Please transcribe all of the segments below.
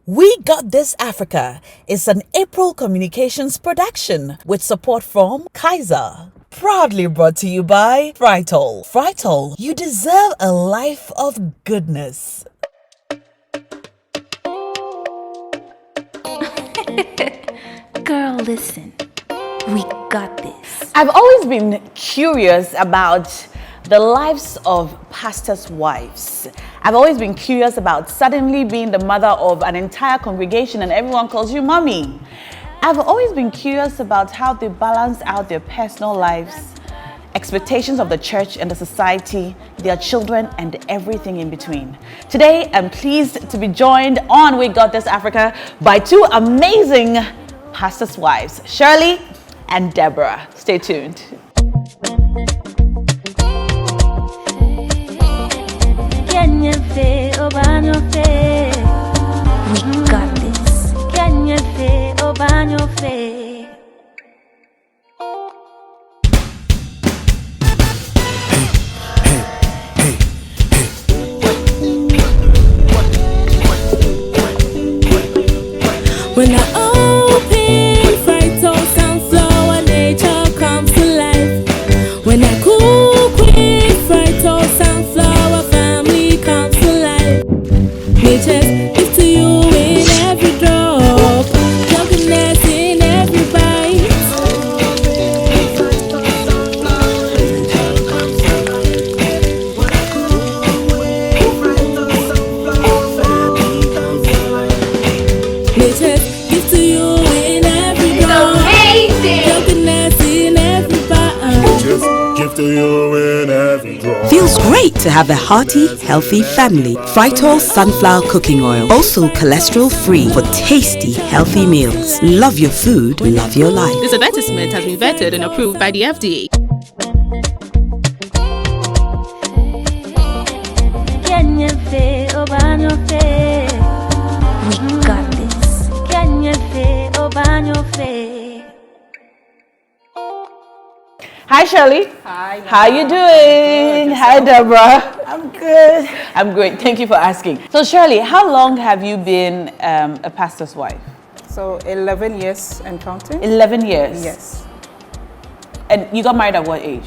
We Got This Africa is an April Communications production with support from Kaiser. Proudly brought to you by Fritol. Fritol, you deserve a life of goodness. Girl, listen. We got this. I've always been curious about the lives of pastors' wives. I've always been curious about suddenly being the mother of an entire congregation and everyone calls you mommy. I've always been curious about how they balance out their personal lives, expectations of the church and the society, their children, and everything in between. Today, I'm pleased to be joined on We Got This Africa by two amazing pastors' wives, Shirley and Deborah. Stay tuned. We got this. When I open Fritol sunflower, nature comes to life. When I cook with Fritol sunflower, family comes to life. Nature gives to you in every drop, goodness in every bite. Nature gives to you in every drop, goodness in every bite. Just give to you in every drawer. Feels great to have a hearty, healthy family. Fritol sunflower cooking oil. Also cholesterol free for tasty, healthy meals. Love your food, love your life. This advertisement has been vetted and approved by the FDA. We got this. Hi, Shirley. Hi. How you doing? Hi, Deborah. I'm good. I'm great. Thank you for asking. So, Shirley, how long have you been a pastor's wife? So 11 years and counting? 11 years. Yes. And you got married at what age?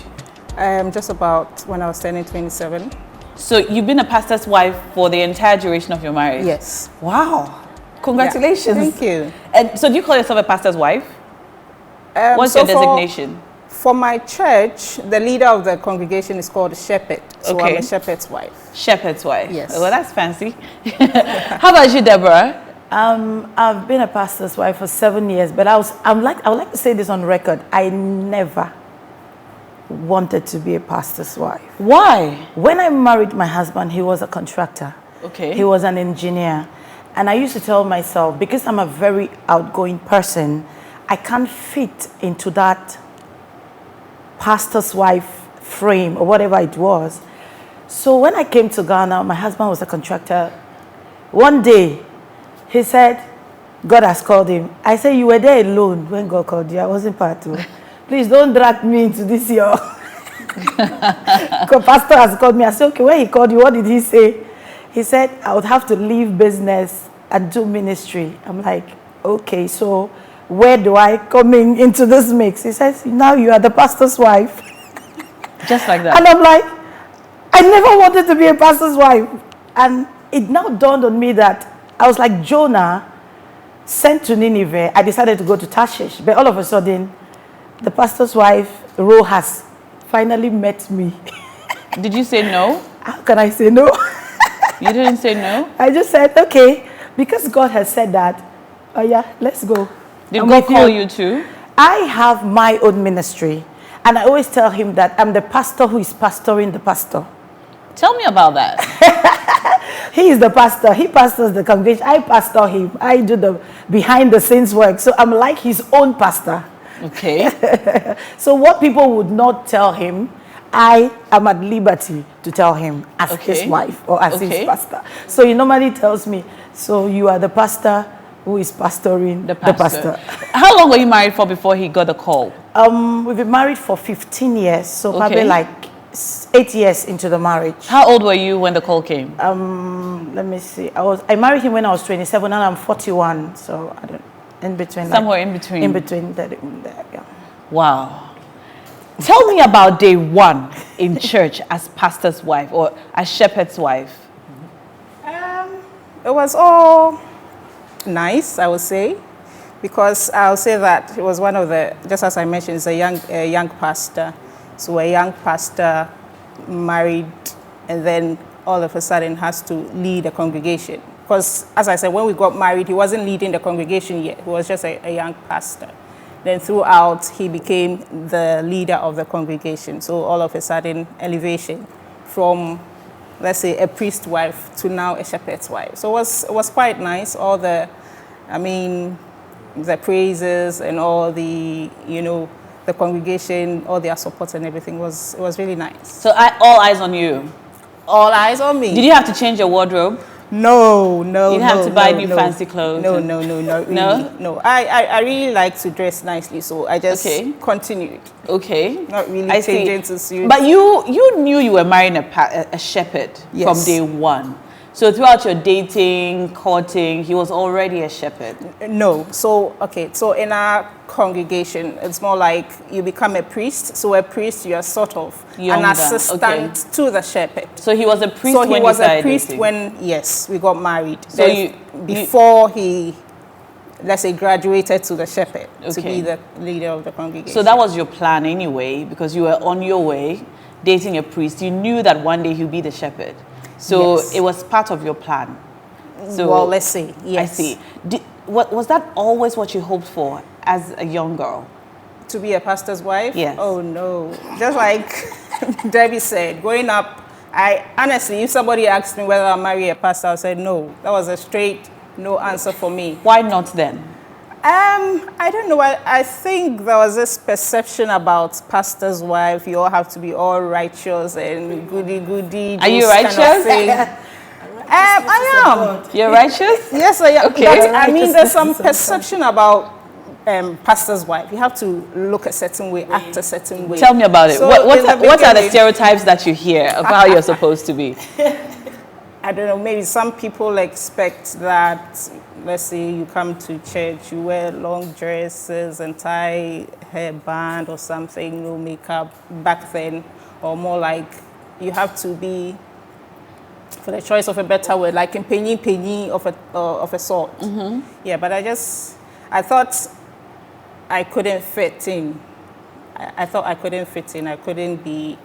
Just about when I was turning 27. So you've been a pastor's wife for the entire duration of your marriage? Yes. Wow. Congratulations. Yeah, thank you. And so do you call yourself a pastor's wife? What's so your designation? For my church, the leader of the congregation is called a shepherd. So Okay. I'm a shepherd's wife. Shepherd's wife. Yes. Well, that's fancy. How about you, Deborah? I've been a pastor's wife for 7 years, but I would like to say this on record. I never wanted to be a pastor's wife. Why? When I married my husband, he was a contractor. Okay. He was an engineer. And I used to tell myself, because I'm a very outgoing person, I can't fit into that pastor's wife frame or whatever it was. So when I came to Ghana, my husband was a contractor. One day, he said, God has called him. I said, you were there alone when God called you. I wasn't part of it. Please don't drag me into this year. Because pastor has called me. I said, okay, when he called you, what did he say? He said, I would have to leave business and do ministry. I'm like, okay, so where do I come into this mix? He says, now you are the pastor's wife. Just like that. And I'm like, I never wanted to be a pastor's wife. And it now dawned on me that I was like Jonah sent to Nineveh. I decided to go to Tarshish. But all of a sudden, the pastor's wife role has finally met me. Did you say no? How can I say no? You didn't say no? I just said, okay, because God has said that, oh yeah, let's go. Did I'm God with call you too? I have my own ministry. And I always tell him that I'm the pastor who is pastoring the pastor. Tell me about that. He is the pastor. He pastors the congregation. I pastor him. I do the behind the scenes work. So I'm like his own pastor. Okay. So what people would not tell him, I am at liberty to tell him as Okay. his wife or as Okay. his pastor. So he normally tells me, so you are the pastor who is pastoring the pastor. How long were you married for before he got the call? We've been married for 15 years, so probably Okay. like 8 years into the marriage. How old were you when the call came? Let me see. I married him when I was 27, and I'm 41. So I don't. In between. Somewhere in between. In between there, yeah. Wow. Tell me about day one in church as pastor's wife or as shepherd's wife. It was all nice, I would say, because I'll say that it was one of the, just as I mentioned, it's a young pastor. So a young pastor married and then all of a sudden has to lead a congregation. Because as I said, when we got married, he wasn't leading the congregation yet. He was just a young pastor. Then throughout, he became the leader of the congregation. So all of a sudden, elevation from, let's say, a priest wife to now a shepherd's wife. So it was quite nice. All the, the praises and all the, the congregation, all their support and everything it was really nice. So all eyes on you? All eyes on me. Did you have to change your wardrobe? No. You didn't have to buy new fancy clothes? No, not really. No? I really like to dress nicely, so I just continued. Okay. Not really changing to suit. But you knew you were marrying a shepherd from day one. So throughout your dating, courting, he was already a shepherd? No. So in our congregation, it's more like you become a priest. So a priest, you are sort of an assistant to the shepherd. So he was a priest when he was a priest dating. when, yes, we got married. So before he, let's say, graduated to the shepherd to be the leader of the congregation. So that was your plan anyway, because you were on your way dating a priest. You knew that one day he'd be the shepherd. So it was part of your plan. So well, let's see. Yes. I see. Was that always what you hoped for as a young girl? To be a pastor's wife? Yes. Oh no. Just like Debbie said, growing up, I honestly, if somebody asked me whether I'll marry a pastor, I said no. That was a straight no answer for me. Why not then? I don't know. I think there was this perception about pastor's wife. You all have to be all righteous and goody. Are you righteous? Kind of I am. You're righteous? Yes, I am. Okay. But, there's some perception about pastor's wife. You have to look a certain way, act a certain way. Tell me about it. So what are the stereotypes that you hear of how you're supposed to be? I don't know, maybe some people expect that, let's say you come to church, you wear long dresses and tie hair band or something, no makeup back then, or more like you have to be, for the choice of a better word, like in penny of a sort. Mm-hmm. Yeah, but I thought I couldn't fit in. I thought I couldn't fit in. I couldn't be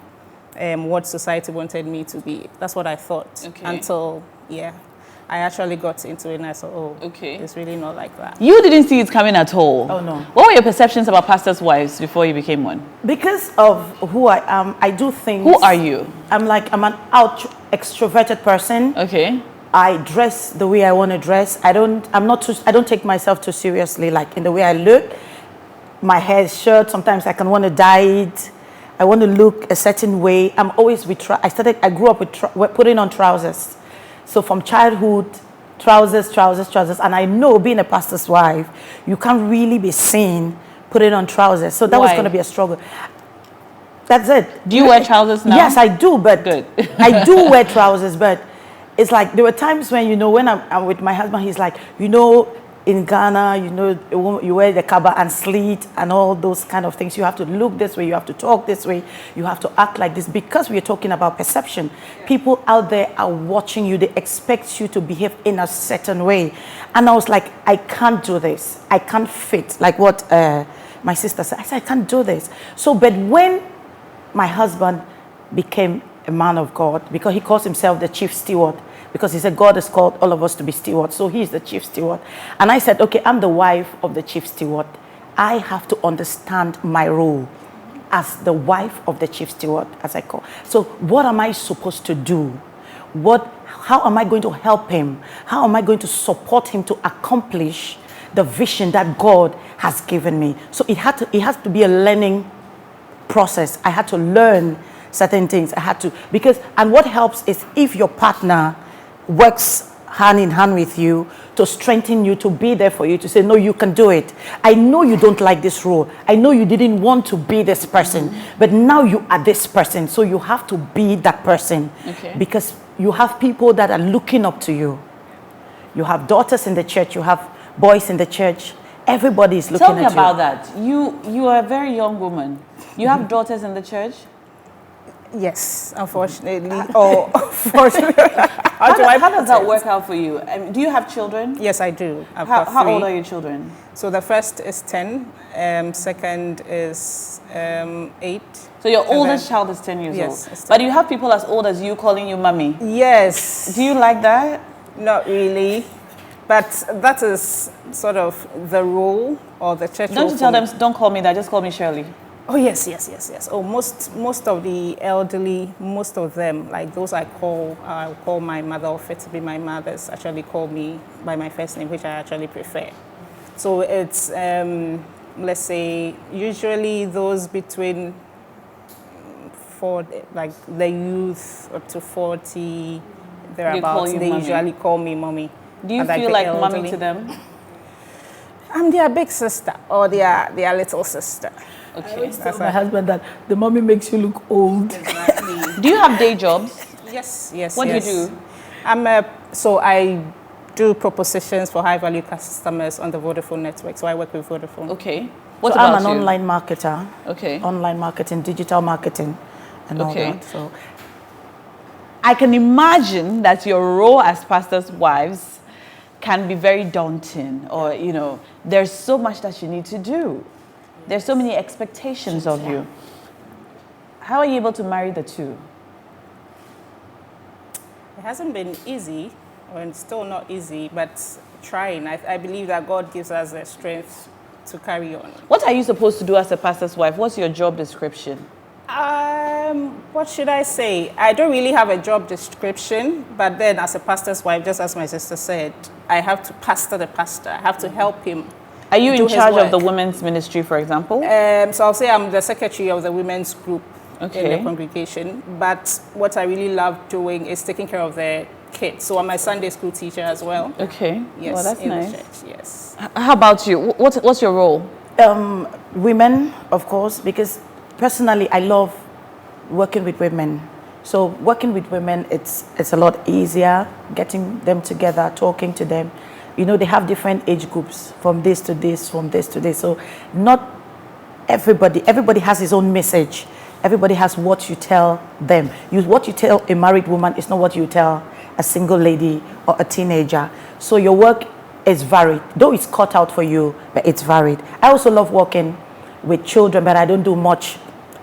what society wanted me to be. That's what I thought. Okay. Until, I actually got into it and I thought, it's really not like that. You didn't see it coming at all? Oh, no. What were your perceptions about pastors' wives before you became one? Because of who I am, I do things. Who are you? I'm an extroverted person. Okay. I dress the way I want to dress. I don't take myself too seriously, like in the way I look. My hair is short. Sometimes I can want to dye it. I want to look a certain way. I'm always I grew up with putting on trousers. So from childhood, trousers. And I know being a pastor's wife, you can't really be seen putting on trousers. So that was going to be a struggle. That's it. Do you wear trousers now? Yes, I do. But good. I do wear trousers, but it's like there were times when, when I'm with my husband, he's like, in Ghana, you wear the kaba and slit and all those kind of things. You have to look this way, you have to talk this way, you have to act like this, because we're talking about perception. People out there are watching you, they expect you to behave in a certain way. And I was like, I can't do this. I can't fit, like what my sister said. I said, I can't do this. So, but when my husband became a man of God, because he calls himself the chief steward, because he said God has called all of us to be stewards. So he's the chief steward. And I said, okay, I'm the wife of the chief steward. I have to understand my role as the wife of the chief steward, as I call. So what am I supposed to do? How am I going to help him? How am I going to support him to accomplish the vision that God has given me? So it has to be a learning process. I had to learn certain things. And what helps is if your partner works hand in hand with you, to strengthen you, to be there for you, to say, no, you can do it. I know you don't like this role. I know you didn't want to be this person, but now you are this person. So you have to be that person because you have people that are looking up to you. You have daughters in the church, you have boys in the church. Everybody is looking at you. Tell me about that. You are a very young woman. You have daughters in the church? Yes, unfortunately. Or fortunately. How does that work out for you? Do you have children? Yes, I do. How old are your children? So the first is 10, second is 8. So your oldest child is 10 years old? Yes. But you have people as old as you calling you mommy? Yes. Do you like that? Not really. But that is sort of the rule or the church. Don't you tell them, don't call me that, just call me Shirley? Oh, yes. Oh, most of the elderly, most of them, like those I call my mother or fit to be my mothers, actually call me by my first name, which I actually prefer. So it's, let's say, usually those between like the youth up to 40, thereabouts, they usually call me mommy. Do you feel like mommy to them? I'm their big sister or their little sister. Okay. I always tell my husband that the mommy makes you look old. Do you have day jobs? Yes. What do you do? So I do propositions for high-value customers on the Vodafone network. So I work with Vodafone. Okay. What about I'm an online marketer. Okay. Online marketing, digital marketing, and all that. So I can imagine that your role as pastors' wives can be very daunting, or there's so much that you need to do. There's so many expectations of you. How are you able to marry the two? It hasn't been easy, and still not easy, but trying. I believe that God gives us the strength to carry on. What are you supposed to do as a pastor's wife? What's your job description? What should I say? I don't really have a job description, but then as a pastor's wife, just as my sister said, I have to pastor the pastor. I have to help him. Are you in charge of the women's ministry, for example? So I'll say I'm the secretary of the women's group in the congregation. But what I really love doing is taking care of the kids. So I'm a Sunday school teacher as well. Okay. Yes, well, that's in nice. the church, yes. How about you? What's your role? Women, of course, because personally I love working with women. So working with women, it's a lot easier, getting them together, talking to them. They have different age groups from this to this, from this to this. So not everybody has his own message. Everybody has what you tell them. What you tell a married woman is not what you tell a single lady or a teenager. So your work is varied. Though it's cut out for you, but it's varied. I also love working with children, but I don't do much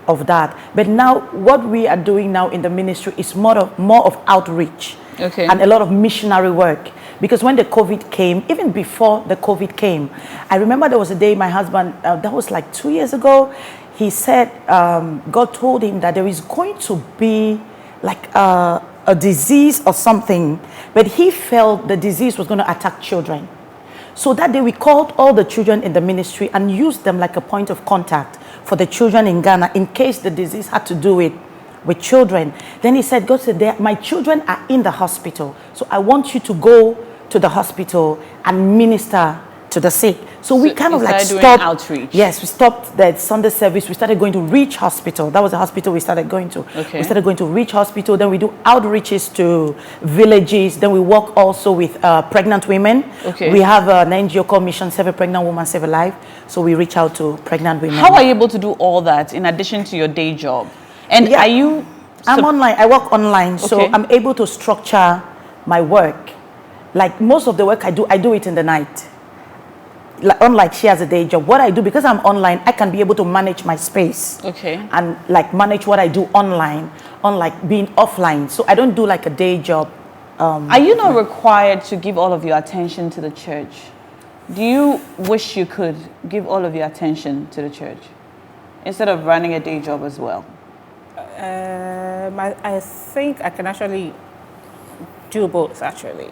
of that. But now what we are doing now in the ministry is more of outreach and a lot of missionary work. Because when the COVID came, even before the COVID came, I remember there was a day my husband, that was like 2 years ago, he said God told him that there is going to be like a disease or something, but he felt the disease was going to attack children. So that day we called all the children in the ministry and used them like a point of contact for the children in Ghana in case the disease had to do with children. Then he said, God said, my children are in the hospital. So I want you to go to the hospital and minister to the sick. So we kind of like stopped outreach. Yes, we stopped the Sunday service. We started going to Reach Hospital. That was the hospital we started going to. We started going to Reach Hospital. Then we do outreaches to villages. Then we work also with pregnant women. We have an NGO called Mission Save a Pregnant Woman, Save a Life. So we reach out to pregnant women. How are you able to do all that in addition to your day job? And are you... I'm online. I work online. So I'm able to structure my work. Like most of the work I do it in the night. Like, unlike she has a day job, what I do, because I'm online, I can be able to manage my space. And like manage what I do online, unlike being offline. So I don't do like a day job. Are you not required to give all of your attention to the church? Do you wish you could give all of your attention to the church instead of running a day job as well? I think I can actually do both, actually.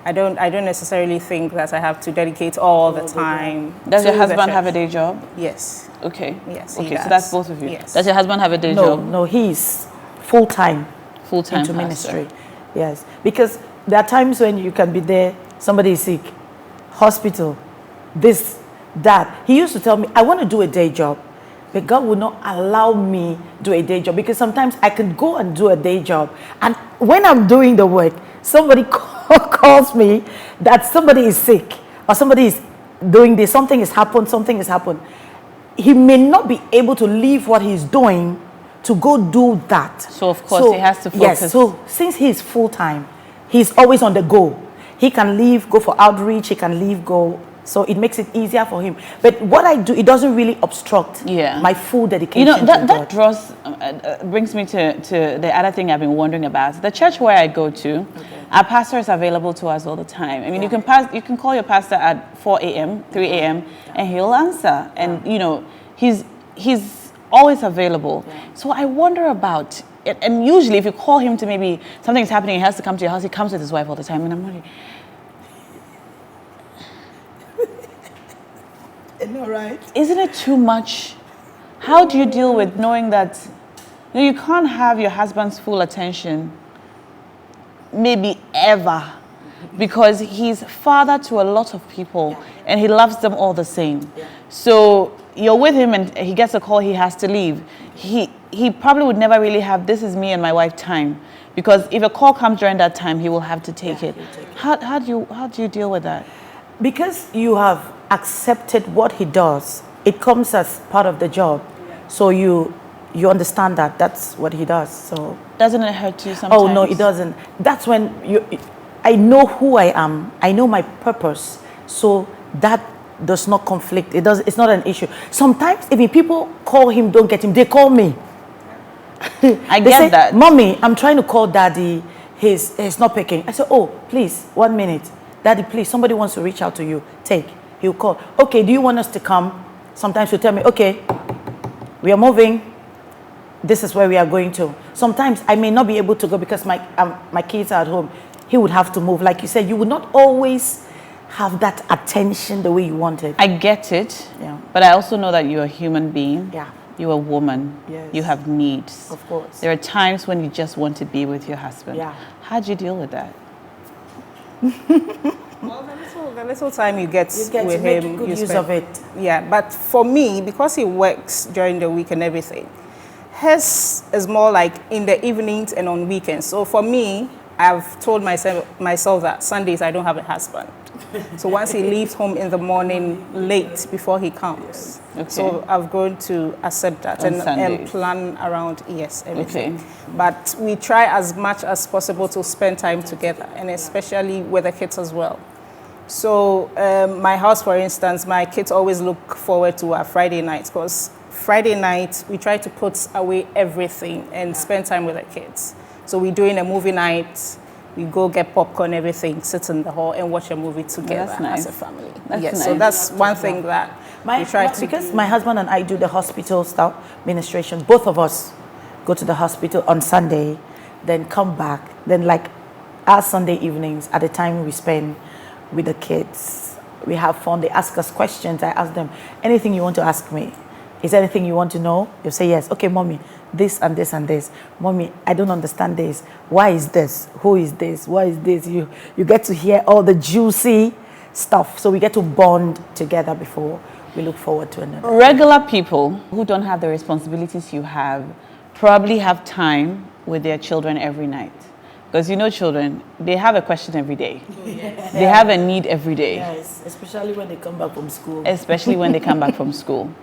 I don't necessarily think that I have to dedicate all the time. Does your husband have a day job? Yes. Okay. Yes. Okay, so that's both of you. Yes. Does your husband have a day job? No, he's full-time into ministry. Yes, because there are times when you can be there, somebody is sick, hospital, this, that. He used to tell me, I want to do a day job, but God will not allow me do a day job because sometimes I can go and do a day job. And when I'm doing the work, somebody calls me that somebody is sick or somebody is doing this, something has happened. He may not be able to leave what he's doing to go do that. So of course he has to focus. Yes, so since he's full-time, he's always on the go. He can leave, go for outreach, he can leave, go. So it makes it easier for him. But what I do, it doesn't really obstruct my full dedication to God. That draws, brings me to the other thing I've been wondering about. The church where I go to, our pastor is available to us all the time. I mean, you can call your pastor at 4 a.m., 3 a.m., and he'll answer. And, he's always available. So I wonder about it. And usually if you call him to maybe something's happening, he has to come to your house, he comes with his wife all the time. And I'm wondering, right? Isn't it too much? How do you deal with knowing that you can't have your husband's full attention, maybe ever, because he's father to a lot of people and he loves them all the same. So you're with him and he gets a call, he has to leave. He probably would never really have this is me and my wife time, because if a call comes during that time, he will have to take it. How do you deal with that? Because you have accepted what he does, it comes as part of the job. So you understand that that's what he does. So doesn't it hurt you sometimes? Oh no, it doesn't. That's when I know who I am. I know my purpose. So that does not conflict. It's not an issue. Sometimes if people call him, don't get him, they call me. I they get say, that. Mommy, I'm trying to call Daddy. He's not picking. I say, oh, please, 1 minute. Daddy, please, somebody wants to reach out to you. Take. He'll call. Okay, do you want us to come? Sometimes he'll tell me, okay, we are moving. This is where we are going to. Sometimes I may not be able to go because my kids are at home. He would have to move. Like you said, you would not always have that attention the way you want it. I get it. Yeah. But I also know that you're a human being. Yeah. You're a woman. Yes. You have needs. Of course. There are times when you just want to be with your husband. Yeah. How do you deal with that? Well, the little time you get with him, make good use of it. Yeah, but for me, because he works during the week and everything, his is more like in the evenings and on weekends. So for me, I've told myself that Sundays I don't have a husband. So once he leaves home in the morning late before he comes. Okay. So I've grown to accept that and plan around, everything. Okay. But we try as much as possible to spend time together, and especially with the kids as well. So my house, for instance, my kids always look forward to our Friday nights, because Friday night we try to put away everything and spend time with the kids. So we're doing a movie night. We go get popcorn, everything, sit in the hall and watch a movie together as a family. That's nice. So that's one thing that we try to because my husband and I do the hospital stuff, administration. Both of us go to the hospital on Sunday, then come back. Then like our Sunday evenings, at the time we spend with the kids, we have fun. They ask us questions. I ask them, anything you want to ask me? Is there anything you want to know? You say yes. Okay, mommy, this and this and this. Mommy, I don't understand this. Why is this? Who is this? Why is this? You get to hear all the juicy stuff. So we get to bond together before we look forward to another. Regular people who don't have the responsibilities you have probably have time with their children every night. Because children, they have a question every day. Yeah. They have a need every day. Yes, especially when they come back from school. Especially when they come back from school.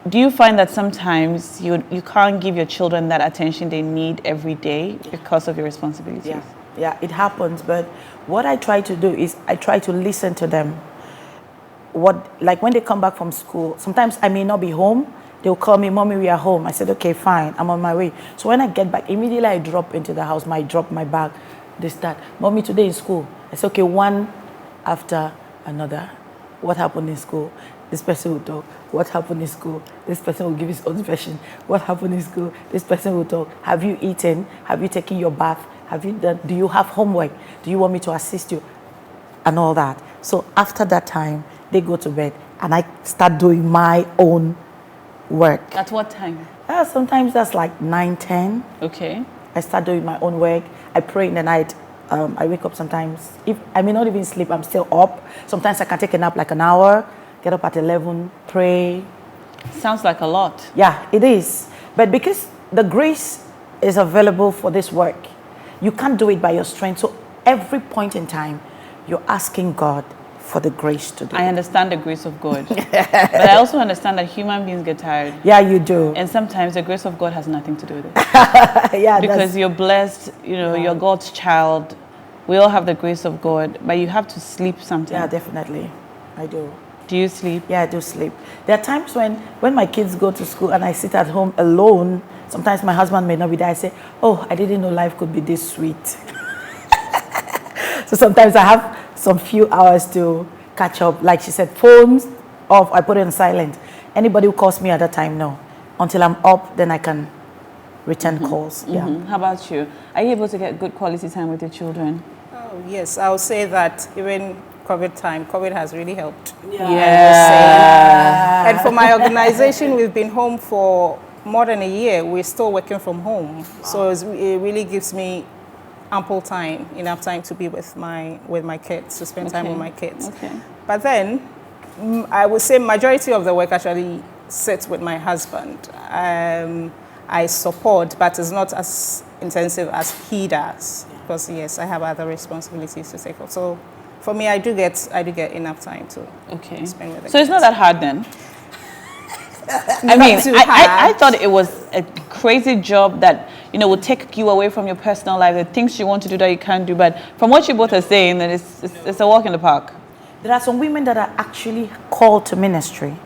Do you find that sometimes you can't give your children that attention they need every day because of your responsibilities? Yeah, it happens. But what I try to do is I try to listen to them. Like when they come back from school, sometimes I may not be home. They'll call me, Mommy, we are home. I said, okay, fine, I'm on my way. So when I get back, immediately I drop into the house, I drop my bag, this, that. Mommy, today in school. I said, okay, one after another. What happened in school? This person will talk. What happened in school? This person will give his own version. What happened in school? This person will talk. Have you eaten? Have you taken your bath? Have you done? Do you have homework? Do you want me to assist you? And all that. So after that time, they go to bed and I start doing my own work. At what time? Sometimes that's like 9, 10. Okay. I start doing my own work. I pray in the night. I wake up sometimes. If I may not even sleep, I'm still up. Sometimes I can take a nap like an hour, get up at 11, pray. Sounds like a lot. Yeah, it is. But because the grace is available for this work, you can't do it by your strength. So every point in time, you're asking God for the grace to do I it. understand the grace of God. But I also understand that human beings get tired. Yeah, you do. And sometimes the grace of God has nothing to do with it. Yeah, Because you're blessed, you're God's child. We all have the grace of God, but you have to sleep sometimes. yeah, definitely. I do. Do you sleep? Yeah, I do sleep. There are times when my kids go to school and I sit at home alone. Sometimes my husband may not be there. I say, oh, I didn't know life could be this sweet. So sometimes I have some few hours to catch up. Like she said, phones off, I put it on silent. Anybody who calls me at that time, no. Until I'm up, then I can return calls. Yeah. How about you? Are you able to get good quality time with your children? Oh, yes, I would say that even COVID has really helped. Yeah. And for my organization, we've been home for more than a year. We're still working from home. So it really gives me ample time, enough time to be with my kids, to spend time with my kids. Okay. But then, I would say majority of the work actually sits with my husband. I support, but it's not as intensive as he does. Because yes, I have other responsibilities to take up. So for me, I do get enough time to spend with the So it's not that hard then? I mean, I thought it was a crazy job that, would take you away from your personal life, the things you want to do that you can't do. But from what you both are saying, that it's a walk in the park. There are some women that are actually called to ministry.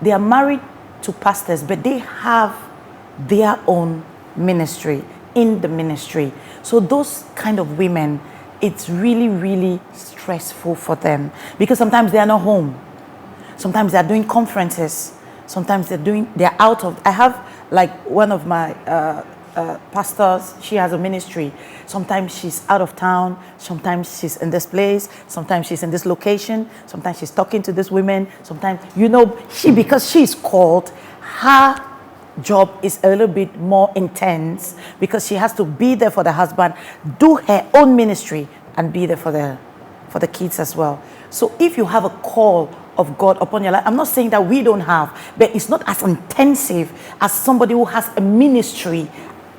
They are married to pastors, but they have their own ministry in the ministry. So those kind of women, it's really, really stressful for them because sometimes they are not home. Sometimes they are doing conferences. Sometimes they're out of. I have like one of my pastors. She has a ministry. Sometimes she's out of town. Sometimes she's in this place. Sometimes she's in this location. Sometimes she's talking to these women. Sometimes because she's called, her job is a little bit more intense because she has to be there for the husband, do her own ministry, and be there for the kids as well. So if you have a call of God upon your life, I'm not saying that we don't have, but it's not as intensive as somebody who has a ministry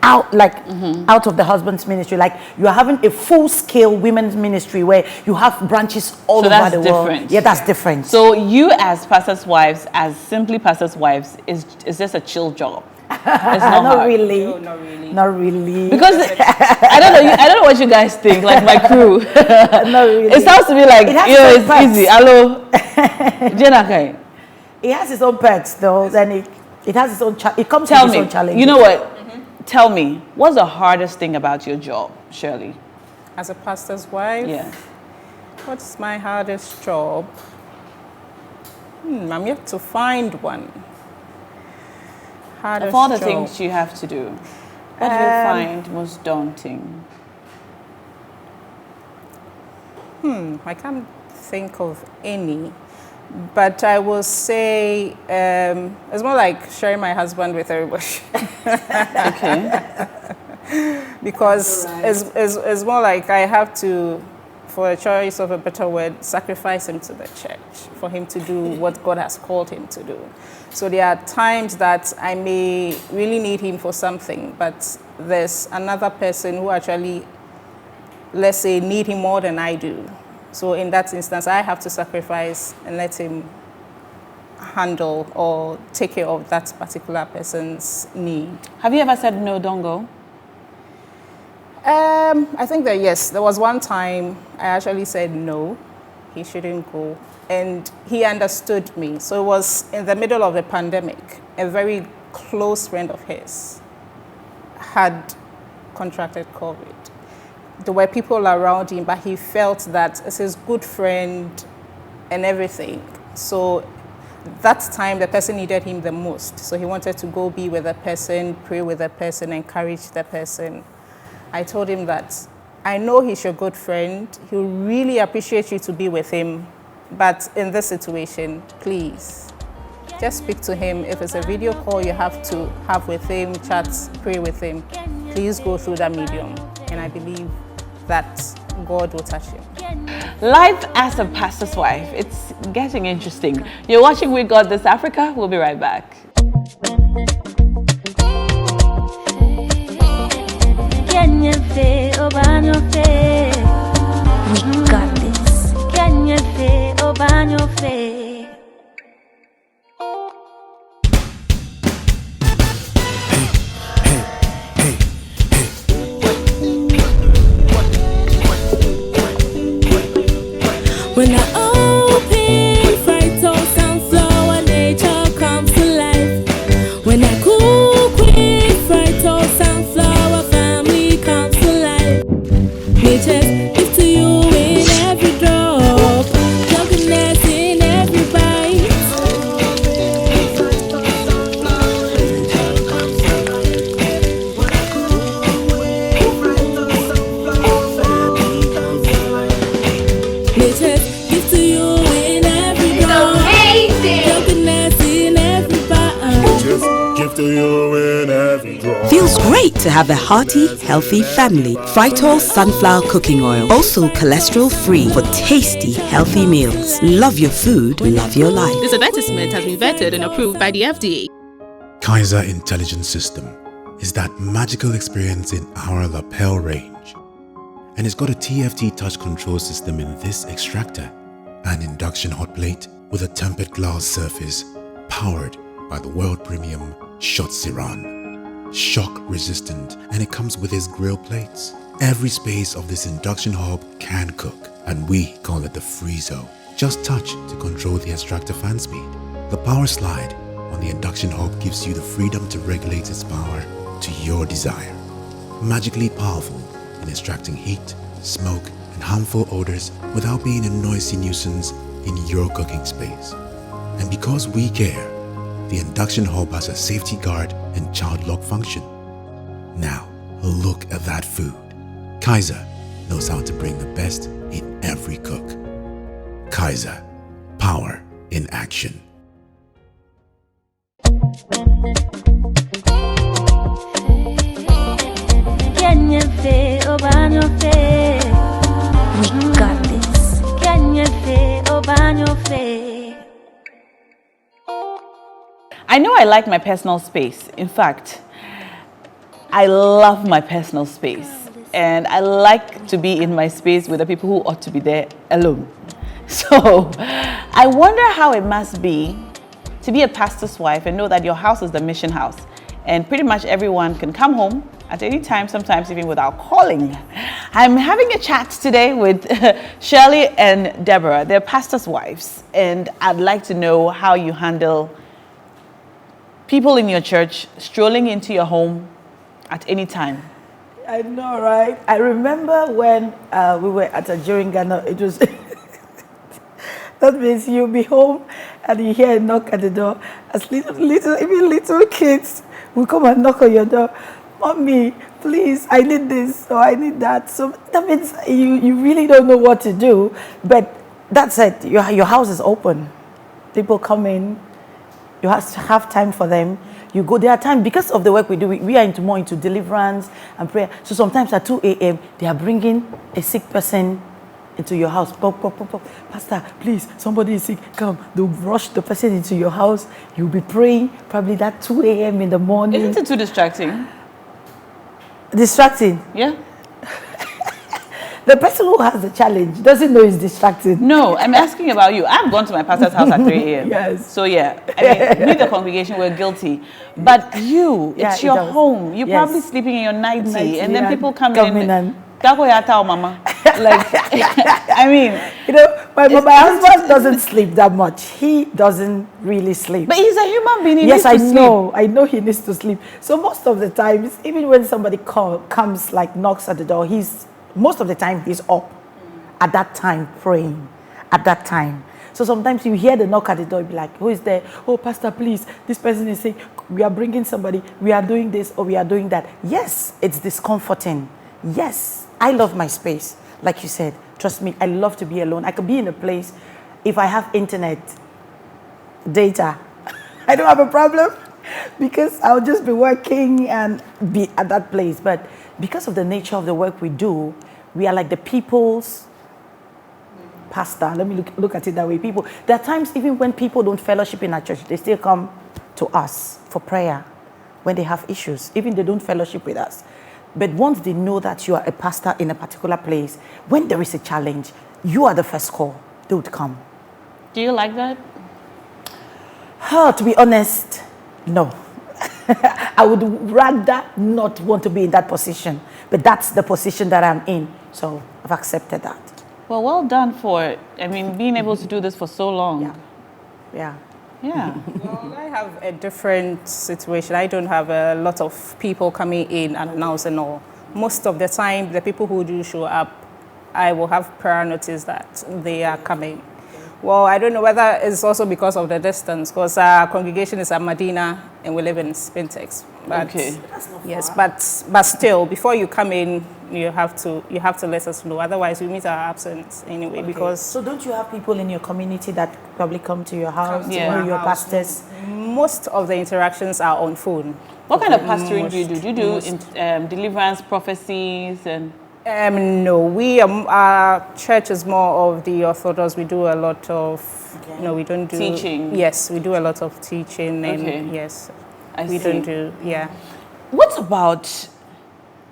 out of the husband's ministry. Like you are having a full-scale women's ministry where you have branches all over the world. Different. Yeah, that's different. So you as pastors' wives, as simply pastors' wives, is just a chill job. It's not hard. Really. No, not really. Not really. Because I don't know what you guys think, like my crew. Not really. It sounds to me like it's perks. easy. Hello. It has its own perks though. Then it has its own it comes Tell with me, its own challenges. you know what? Tell me, what's the hardest thing about your job, Shirley? As a pastor's wife, Yeah. what's my hardest job? I'm yet to find one. Hardest Of all the job. things you have to do, what do you find most daunting? I can't think of any, but I will say it's more like sharing my husband with everybody. Okay. Because it's more like I have to, for a choice of a better word, sacrifice him to the church for him to do what God has called him to do. So there are times that I may really need him for something, but there's another person who actually, let's say, need him more than I do. So in that instance, I have to sacrifice and let him handle or take care of that particular person's need. Have you ever said no, don't go? I think that yes, there was one time I actually said no, he shouldn't go, and he understood me. So it was in the middle of the pandemic. A very close friend of his had contracted COVID. There were people around him, but he felt that as his good friend and everything. So that time, the person needed him the most. So he wanted to go be with the person, pray with the person, encourage the person. I told him that I know he's your good friend. He'll really appreciate you to be with him. But in this situation, please, just speak to him. If it's a video call you have to have with him, chat, pray with him, please go through that medium and I believe that God will touch him. Life as a pastor's wife, it's getting interesting. You're watching We Got This Africa. We'll be right back. We got this. When I open fried toast and flour, nature comes to life. When I cook with fried toast and flour, family comes to life. Nature gives to you in every drop, goodness in every bite. Nature gives to you in every drop, goodness in every bite. Just give to you in every drop. Feels great to have a hearty, healthy family. Fritol sunflower cooking oil. Also cholesterol free for tasty, healthy meals. Love your food, love your life. This advertisement has been vetted and approved by the FDA. Kaiser Intelligence System is that magical experience in our lapel range. And it's got a TFT touch control system in this extractor, an induction hot plate with a tempered glass surface powered by the world premium Shot Siran. Shock resistant, and it comes with its grill plates. Every space of this induction hob can cook, and we call it the Free-Zo. Just touch to control the extractor fan speed. The power slide on the induction hob gives you the freedom to regulate its power to your desire. Magically powerful in extracting heat, smoke, and harmful odors without being a noisy nuisance in your cooking space. And because we care, the induction hob has a safety guard and child lock function. Now, look at that food. Kaiser knows how to bring the best in every cook. Kaiser, power in action. We got this. I know I like my personal space. In fact, I love my personal space. And I like to be in my space with the people who ought to be there alone. So I wonder how it must be to be a pastor's wife and know that your house is the mission house. And pretty much everyone can come home at any time, sometimes even without calling. I'm having a chat today with Shirley and Deborah. They're pastor's wives. And I'd like to know how you handle people in your church strolling into your home at any time. I know, right? I remember when we were at a during Ghana, it was that means you'll be home and you hear a knock at the door. As even little kids will come and knock on your door. Mommy, please, I need this or I need that. So that means you really don't know what to do. But that's it. Your house is open. People come in. You have to have time for them. You go there time because of the work we do. We are more into deliverance and prayer. So sometimes at 2 a.m. they are bringing a sick person into your house. Pop, pop, pop, pop. Pastor, please, somebody is sick. Come. They'll rush the person into your house. You'll be praying probably that 2 a.m. in the morning. Isn't it too distracting? Distracting? Yeah. The person who has the challenge doesn't know it's distracting. No, I'm asking about you. I've gone to my pastor's house at 3 a.m. Yes. So yeah, I mean, we the congregation were guilty. But you, it's your home. You're probably sleeping in your nightie, and then people come in and mama. Like, I mean, my husband doesn't sleep that much. He doesn't really sleep. But he's a human being. He yes, needs to know. Sleep. I know he needs to sleep. So most of the time, even when somebody comes, like knocks at the door, most of the time he's up at that time praying. At that time. So sometimes you hear the knock at the door, you be like, who is there? Oh, Pastor, please, this person is sick. We are bringing somebody. We are doing this or we are doing that. Yes, it's discomforting. Yes, I love my space. Like you said, trust me, I love to be alone. I could be in a place, if I have internet, data, I don't have a problem because I'll just be working and be at that place. But because of the nature of the work we do, we are like the people's pastor. Let me look at it that way. People, there are times even when people don't fellowship in our church, they still come to us for prayer when they have issues. Even they don't fellowship with us. But once they know that you are a pastor in a particular place, when there is a challenge, you are the first call. They would come. Do you like that? To be honest, no. I would rather not want to be in that position. But that's the position that I'm in. So I've accepted that. Well done for, being able to do this for so long. Yeah. Well, I have a different situation. I don't have a lot of people coming in and announcing all. Most of the time, the people who do show up, I will have prior notice that they are coming. Well, I don't know whether it's also because of the distance, because our congregation is at Medina and we live in Spintex. But, okay. Yes, but still, before you come in, you have to let us know. Otherwise, we meet our absence anyway. Okay. Because so don't you have people in your community that probably come to your house, to your pastors? Most of the interactions are on phone. What kind of pastoring do you do? Do you do deliverance, prophecies, and? No, our church is more of the Orthodox. We do a lot of, we don't do teaching. Yes, we do a lot of teaching, and yes, we don't do. What about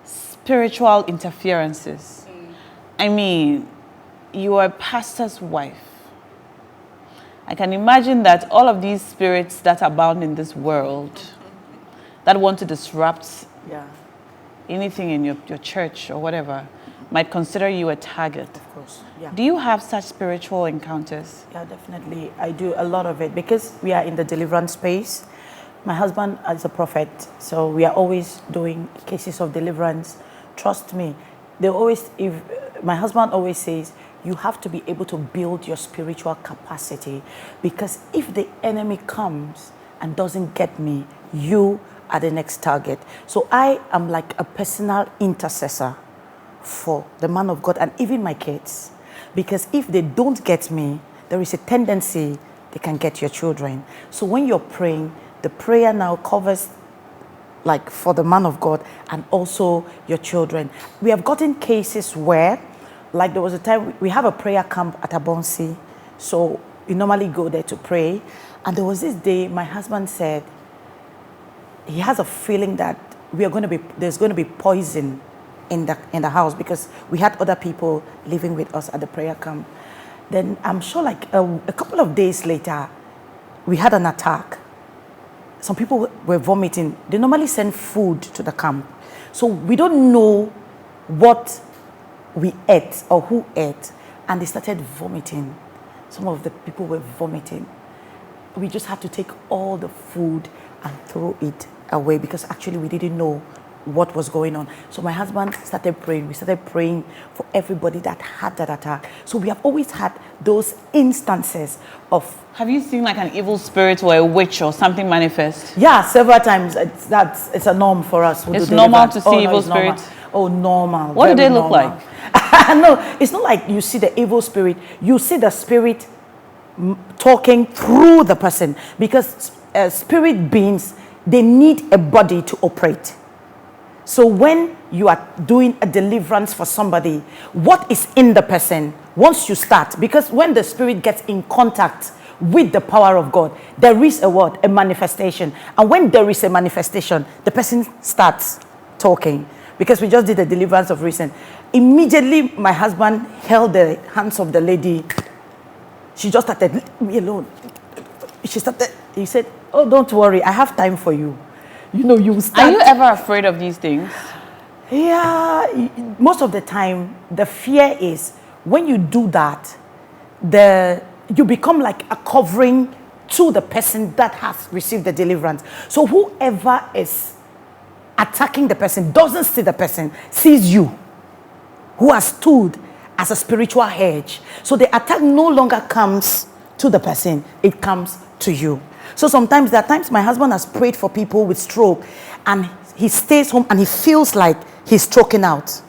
spiritual interferences? You are a pastor's wife. I can imagine that all of these spirits that abound in this world that want to disrupt anything in your church or whatever might consider you a target. Of course, Do you have such spiritual encounters? Yeah, definitely. I do a lot of it because we are in the deliverance space. My husband is a prophet, so we are always doing cases of deliverance. Trust me, my husband always says, you have to be able to build your spiritual capacity, because if the enemy comes and doesn't get me, you are the next target. So I am like a personal intercessor for the man of God and even my kids, because if they don't get me, there is a tendency they can get your children. So when you're praying, the prayer now covers like for the man of God and also your children. We have gotten cases where, like there was a time, we have a prayer camp at Abonsi, so we normally go there to pray. And there was this day my husband said he has a feeling that there's going to be poison in the house, because we had other people living with us at the prayer camp. Then I'm sure like a couple of days later, we had an attack. Some people were vomiting. They normally send food to the camp. So we don't know what we ate or who ate. And they started vomiting. Some of the people were vomiting. We just had to take all the food and throw it away, because actually we didn't know what was going on. So my husband started praying. We started praying for everybody that had that attack. So we have always had those instances of... Have you seen like an evil spirit or a witch or something manifest? Yeah, several times. It's a norm for us. It's normal to see evil spirits? Oh, normal. What do they look like? No, it's not like you see the evil spirit. You see the spirit talking through the person, because spirit beings, they need a body to operate. So when you are doing a deliverance for somebody, what is in the person, once you start, because when the spirit gets in contact with the power of God, there is a manifestation. And when there is a manifestation, the person starts talking. Because we just did a deliverance of recent. Immediately, my husband held the hands of the lady. She just started, leave me alone. He said, oh, don't worry, I have time for you. You start. Are you ever afraid of these things? Yeah, most of the time, the fear is when you do that, you become like a covering to the person that has received the deliverance. So whoever is attacking the person doesn't see the person, sees you, who has stood as a spiritual hedge. So the attack no longer comes to the person, it comes to you. So sometimes there are times my husband has prayed for people with stroke and he stays home and he feels like he's stroking out.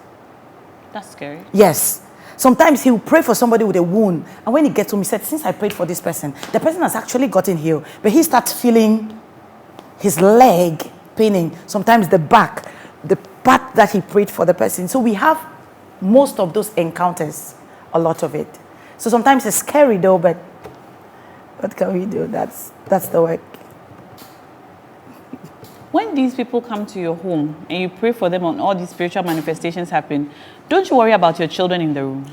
That's scary. Yes. Sometimes he will pray for somebody with a wound, and when he gets home, he said, since I prayed for this person, the person has actually gotten healed, but he starts feeling his leg paining, sometimes the back, but that he prayed for the person. So we have most of those encounters, a lot of it. So sometimes it's scary though, but what can we do? That's the work. When these people come to your home and you pray for them and all these spiritual manifestations happen, don't you worry about your children in the room?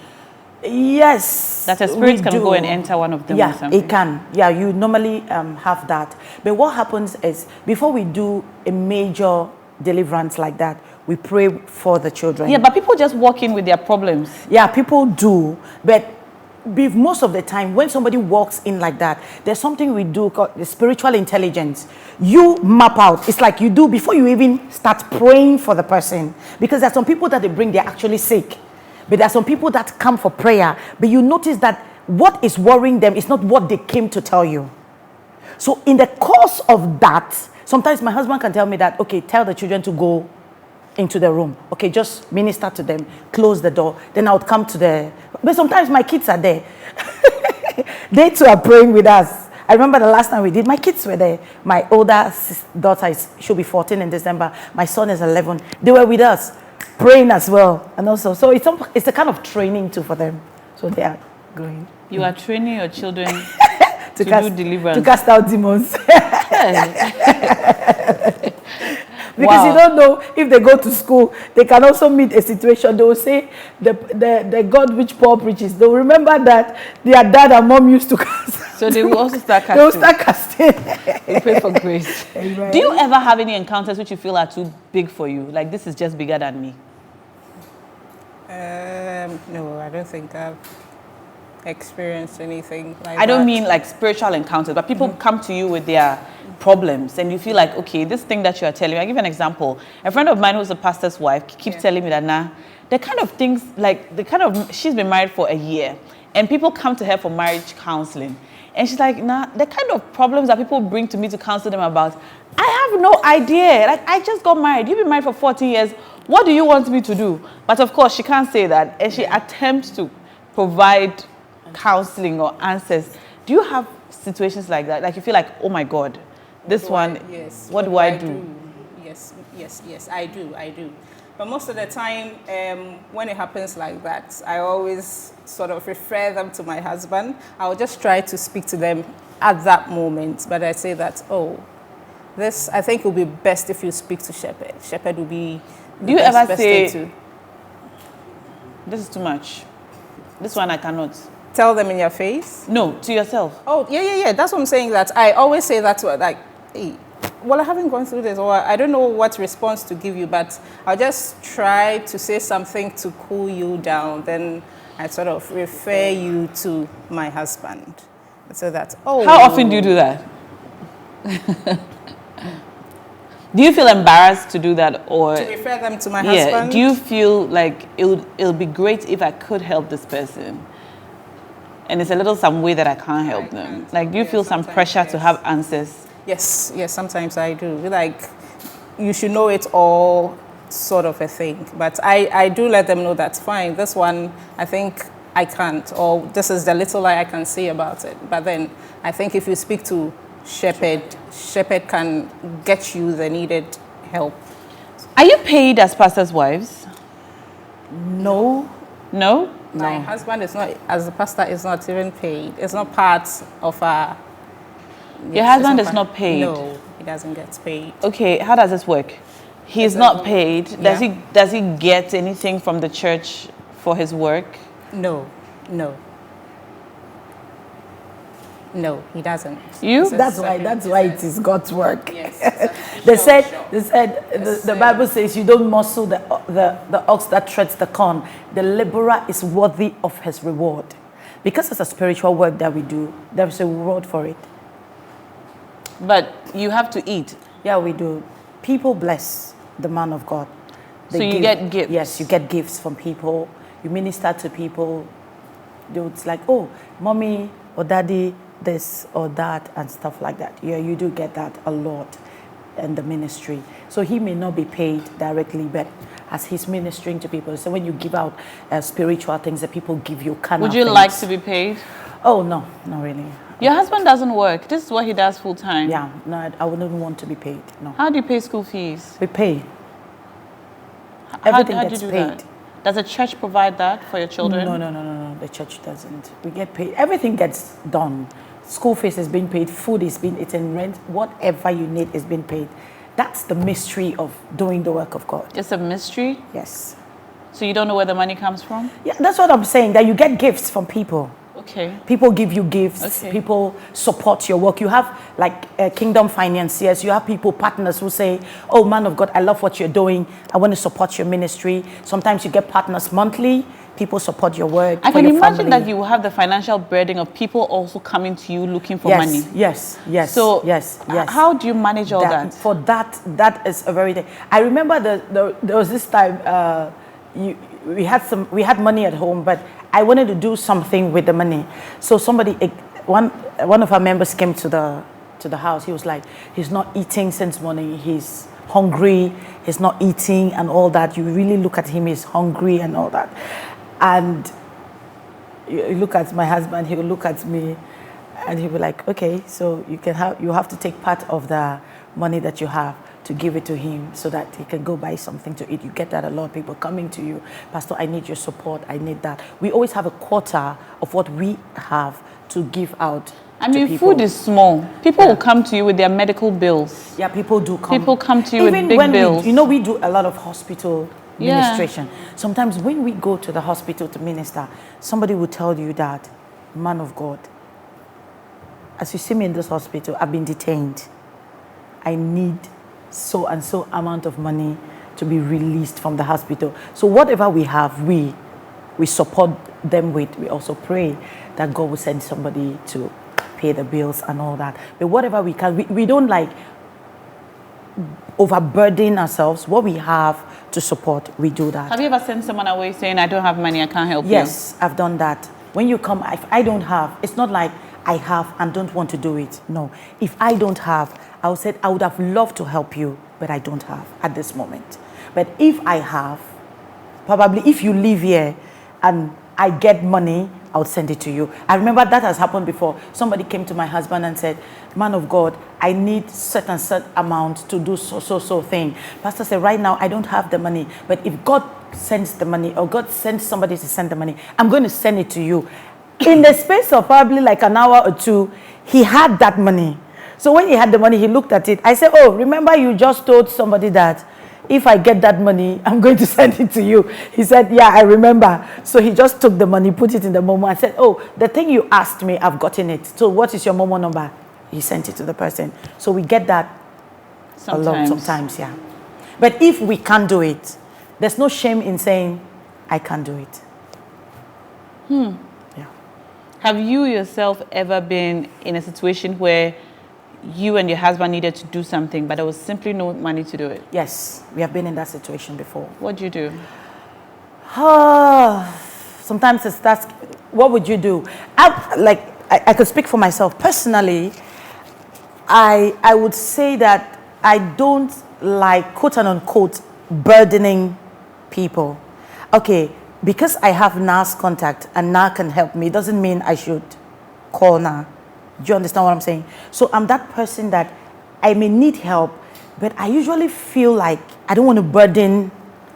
Yes. That a spirit can go and enter one of them or Yeah, something? it can. Yeah, you normally have that. But what happens is, before we do a major deliverance like that, we pray for the children. Yeah, but people just walk in with their problems. Yeah, people do. But most of the time, when somebody walks in like that, there's something we do called the spiritual intelligence. You map out. It's like you do before you even start praying for the person. Because there's some people that they bring, they're actually sick. But there are some people that come for prayer. But you notice that what is worrying them is not what they came to tell you. So in the course of that, sometimes my husband can tell me that, okay, tell the children to go into the room. Okay, just minister to them, close the door. Then I would come to the... But sometimes my kids are there. They too are praying with us. I remember the last time we did, my kids were there. My older daughter, she'll be 14 in December. My son is 11. They were with us, praying as well. And also, so it's a kind of training too for them. So they are going. You are training your children to cast, do deliverance. To cast out demons. Because Wow. you don't know if they go to school, they can also meet a situation. They will say, the God which Paul preaches, they will remember that their dad and mom used to cast. So they will also start casting. They will start casting. We pray for grace. Amen. Do you ever have any encounters which you feel are too big for you? Like, this is just bigger than me? No, I don't think I've experienced anything like that. I don't mean like spiritual encounters, but people come to you with their problems and you feel like, okay, this thing that you are telling me, I'll give you an example. A friend of mine who's a pastor's wife keeps telling me that now, the kind of things, like she's been married for a year and people come to her for marriage counseling. And she's like, nah, the kind of problems that people bring to me to counsel them about, I have no idea. Like, I just got married. You've been married for 14 years. What do you want me to do? But of course, she can't say that. And she attempts to provide counseling or answers. Do you have situations like that? Like, you feel like, oh my God, this one, yes. what do I do? Yes, I do. But most of the time, when it happens like that, I always sort of refer them to my husband. I'll just try to speak to them at that moment. But I say that, this, I think it will be best if you speak to Shepherd. Shepherd will be Do you ever say, this is too much? This one I cannot. Tell them in your face? No, to yourself. Oh, yeah. That's what I'm saying. That I always say that to, like, hey, well, I haven't gone through this, or I don't know what response to give you, but I'll just try to say something to cool you down. Then I sort of refer you to my husband. So that, How often do you do that? Do you feel embarrassed to do that, or to refer them to my husband? Do you feel like it'll be great if I could help this person, and it's a little some way that I can't help them? Like, do you feel some pressure to have answers? Yes, sometimes I do. Like, you should know it all, sort of a thing. But I do let them know that's fine. This one, I think I can't, or this is the little I can say about it. But then I think if you speak to Shepherd can get you the needed help. Are you paid as pastors' wives? No. No? My husband is not, as a pastor, is not even paid. It's not part of our... Your husband is not paid? No, he doesn't get paid. Okay, how does this work? He's not paid. Does he get anything from the church for his work? No, he doesn't. That's why it is God's work. Yes. They said the Bible says you don't muscle the ox that treads the corn. The laborer is worthy of his reward. Because it's a spiritual work that we do, there is a reward for it. But you have to eat. Yeah, we do. People bless the man of God. So you get gifts? Yes, you get gifts from people. You minister to people. It's like, oh, mommy or daddy, this or that and stuff like that. Yeah, you do get that a lot in the ministry. So he may not be paid directly, but as he's ministering to people. So when you give out spiritual things that people give you, would you like to be paid? Oh, no, not really. Your husband doesn't work. This is what he does full time. Yeah, no, I wouldn't want to be paid. No. How do you pay school fees? We pay. Everything How do gets you do paid. that? Does the church provide that for your children? No. The church doesn't. We get paid. Everything gets done. School fees is being paid. Food is being eaten. Rent, whatever you need is being paid. That's the mystery of doing the work of God. It's a mystery? Yes. So you don't know where the money comes from? Yeah, that's what I'm saying. That you get gifts from people. Okay. People give you gifts. Okay. People support your work. You have like kingdom financiers. You have people, partners who say, oh, man of God, I love what you're doing. I want to support your ministry. Sometimes you get partners monthly. People support your work. I for can your imagine family. that you will have the financial burden of people also coming to you looking for Yes, money. yes. So yes. how do you manage all that? For that is a very thing. I remember there was this time we had money at home, but I wanted to do something with the money. So one of our members came to the house. He was like, he's not eating since morning. He's hungry. He's not eating and all that. You really look at him. He's hungry and all that. And you look at my husband. He will look at me, and he'll be like, okay, so you have to take part of the money that you have to give it to him so that he can go buy something to eat. You get that a lot of people coming to you, Pastor, I need your support, I need that. We always have a quarter of what we have to give out. I mean, people. food is small. People will come to you with their medical bills. Yeah, people do come. People come to you Even with big when bills. we do a lot of hospital ministration. Sometimes when we go to the hospital to minister, somebody will tell you that, man of God, as you see me in this hospital, I've been detained. I need so and so amount of money to be released from the hospital. So whatever we have, we support them with. We also pray that God will send somebody to pay the bills and all that. But whatever we can, we don't like overburden ourselves. What we have to support, we do that. Have you ever sent someone away saying, I don't have money, I can't help you? Yes, I've done that. When you come, if I don't have, it's not like I have and don't want to do it. No. If I don't have, I would have loved to help you, but I don't have at this moment. But if I have, probably if you live here and I get money, I'll send it to you. I remember that has happened before. Somebody came to my husband and said, man of God, I need certain amount to do so thing. Pastor said, right now, I don't have the money. But if God sends the money or God sends somebody to send the money, I'm going to send it to you. In the space of probably like an hour or two, he had that money. So when he had the money, he looked at it. I said, oh, remember you just told somebody that if I get that money, I'm going to send it to you. He said, yeah, I remember. So he just took the money, put it in the Momo and said, oh, the thing you asked me, I've gotten it. So what is your Momo number? He sent it to the person. So we get that a lot sometimes, yeah. But if we can't do it, there's no shame in saying, I can't do it. Yeah. Have you yourself ever been in a situation where you and your husband needed to do something, but there was simply no money to do it? Yes, we have been in that situation before. What do you do? Sometimes it's that's, what would you do? I could speak for myself. Personally, I would say that I don't like, quote and unquote, burdening people. Okay, because I have NA's contact and Na can help me, doesn't mean I should call Na. Do you understand what I'm saying? So I'm that person that I may need help, but I usually feel like I don't want to burden.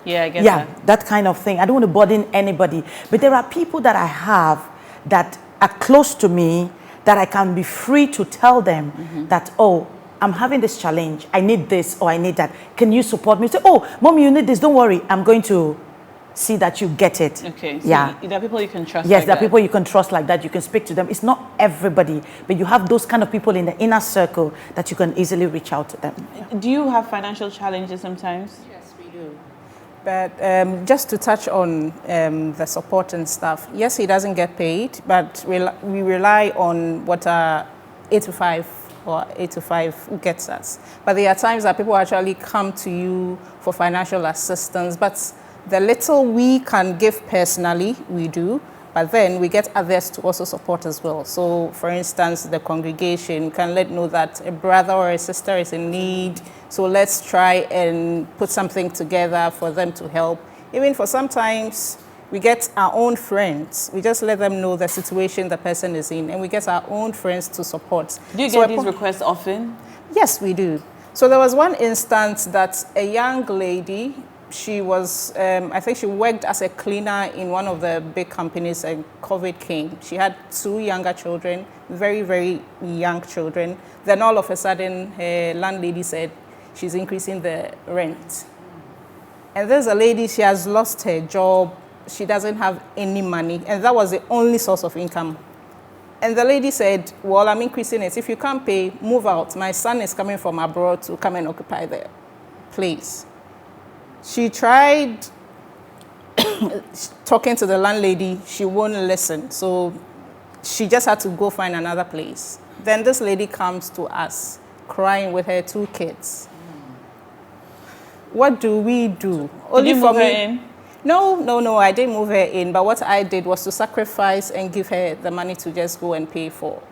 Yeah, I get that kind of thing. I don't want to burden anybody. But there are people that I have that are close to me that I can be free to tell them that, oh, I'm having this challenge. I need this or I need that. Can you support me? Say, oh, Mommy, you need this. Don't worry. I'm going to see that you get it. Okay. So yeah. There are people you can trust. Yes, like there are that. people you can trust like that. You can speak to them. It's not everybody, but you have those kind of people in the inner circle that you can easily reach out to them. Do you have financial challenges sometimes? Yes, we do. But just to touch on the support and stuff, yes, he doesn't get paid, but we rely on what our 8 to 5 or 8 to 5 gets us. But there are times that people actually come to you for financial assistance, but the little we can give personally, we do, but then we get others to also support as well. So, for instance, the congregation can let know that a brother or a sister is in need, so let's try and put something together for them to help. Even for sometimes, we get our own friends. We just let them know the situation the person is in, and we get our own friends to support. Do you get these requests often? Yes, we do. So there was one instance that a young lady, she was, I think she worked as a cleaner in one of the big companies and COVID came. She had 2 younger children, very, very young children. Then all of a sudden, her landlady said she's increasing the rent. And there's a lady, she has lost her job. She doesn't have any money. And that was the only source of income. And the lady said, well, I'm increasing it. If you can't pay, move out. My son is coming from abroad to come and occupy the place. She tried talking to the landlady. She won't listen. So she just had to go find another place. Then this lady comes to us, crying with her 2 kids. What do we do? Did you move her in? No, I didn't move her in. But what I did was to sacrifice and give her the money to just go and pay for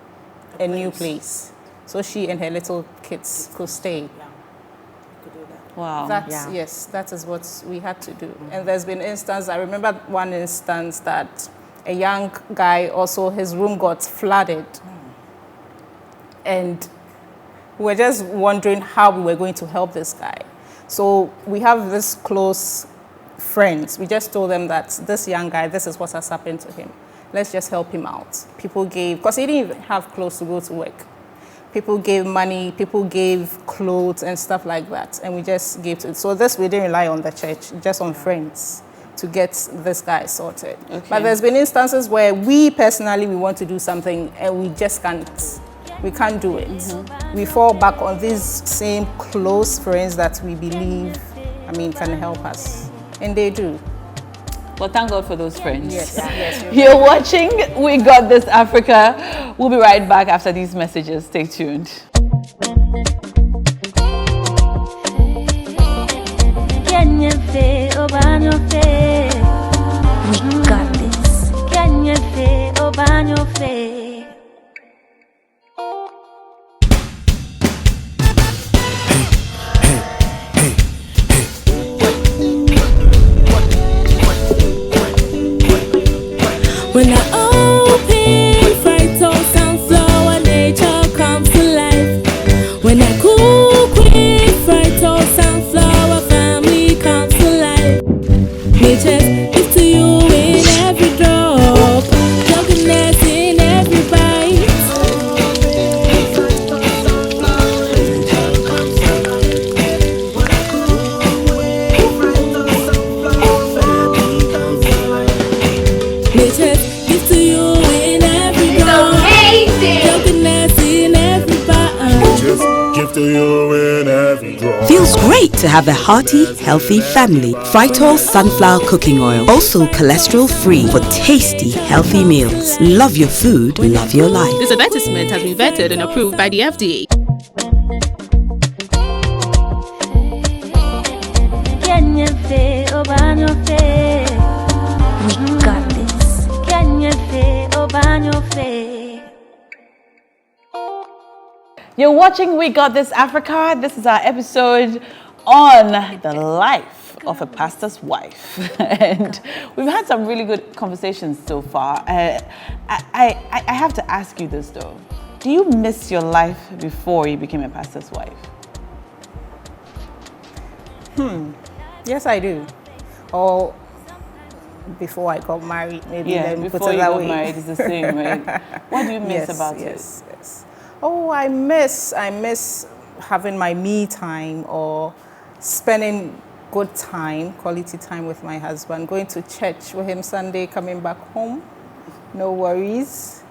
a new place. So she and her little kids could stay. Wow. Yes, that is what we had to do. And there's been instances, I remember one instance that a young guy also, his room got flooded. And we were just wondering how we were going to help this guy. So we have this close friends. We just told them that this young guy, this is what has happened to him. Let's just help him out. People gave, because he didn't even have clothes to go to work. People gave money, people gave clothes and stuff like that. And we just gave to it. So this, we didn't rely on the church, just on friends to get this guy sorted. Okay. But there's been instances where we personally, we want to do something and we just can't. We can't do it. Mm-hmm. We fall back on these same close friends that we believe, can help us. And they do. Well, thank God for those friends. Yes. Yes. You're watching We Got This Africa. We'll be right back after these messages. Stay tuned. We got this. When I open fried toast and flour, nature comes to life. When I cook with fried toast and flour, family comes to life. Nature gives to you in every drop, goodness in every bite. Nature gives to you in every drop, goodness in every bite. Just give to you in every draw. Feels great to have a hearty, healthy family. Fritol sunflower cooking oil. Also cholesterol free for tasty, healthy meals. Love your food, love your life. This advertisement has been vetted and approved by the FDA. We got this. You're watching We Got This Africa. This is our episode on the life of a pastor's wife. And we've had some really good conversations so far. I have to ask you this though. Do you miss your life before you became a pastor's wife? Yes, I do. Or before I got married, maybe. Yeah, then before put it you that got way. married, it's the same, right? What do you miss about it? Yes. Oh, I miss having my me time or spending good time, quality time with my husband, going to church with him Sunday, coming back home, no worries.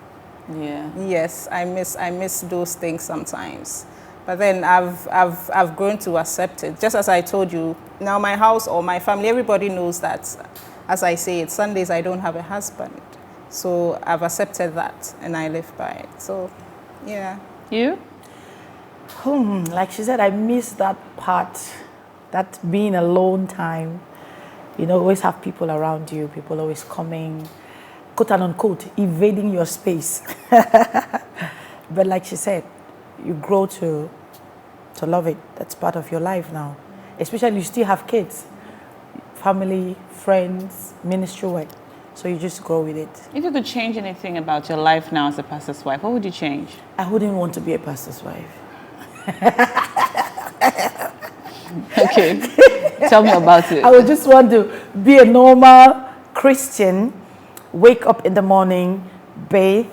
Yeah. Yes, I miss those things sometimes. But then I've grown to accept it. Just as I told you, now my house or my family, everybody knows that, as I say it, Sundays I don't have a husband. So I've accepted that and I live by it. So, yeah. You? Like she said, I miss that part, that being alone time. You know, always have people around you, people always coming, quote and unquote, invading your space. But like she said, you grow to love it. That's part of your life now. Especially you still have kids, family, friends, ministry work. So you just grow with it. If you could change anything about your life now as a pastor's wife, what would you change? I wouldn't want to be a pastor's wife. Okay. Tell me about it. I would just want to be a normal Christian, wake up in the morning, bathe,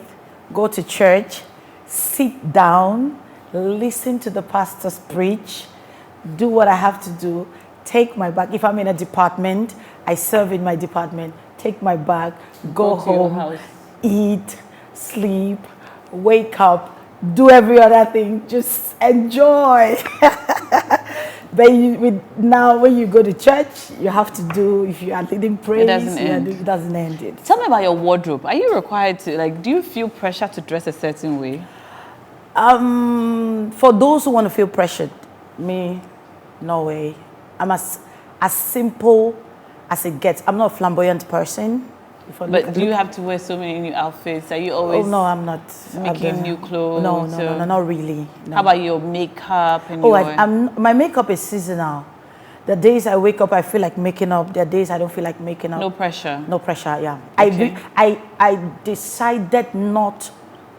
go to church, sit down, listen to the pastors preach, do what I have to do, take my bag. If I'm in a department, I serve in my department, take my bag, go to your home, house. eat, sleep, wake up, do every other thing, just enjoy. But now when you go to church, you have to do, if you are leading praise, it doesn't end it. Tell me about your wardrobe. Are you required to, like, do you feel pressure to dress a certain way? For those who want to feel pressured, me, no way. I'm as simple as it gets. I'm not a flamboyant person. But do you have to wear so many new outfits? Are you always no, I'm not making new clothes? No, not really. No. How about your makeup? And my makeup is seasonal. The days I wake up, I feel like making up. There are days I don't feel like making up. No pressure? No pressure, yeah. Okay. I decided not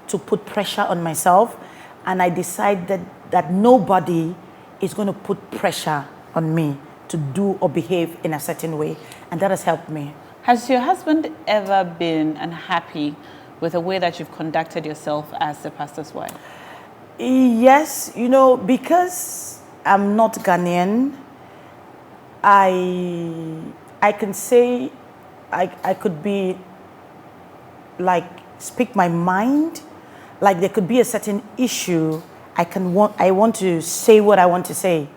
to put pressure on myself, and I decided that nobody is going to put pressure on me to do or behave in a certain way, and that has helped me. Has your husband ever been unhappy with the way that you've conducted yourself as a pastor's wife? Yes, because I'm not Ghanaian, I can say I could be like speak my mind. Like there could be a certain issue, I want to say what I want to say.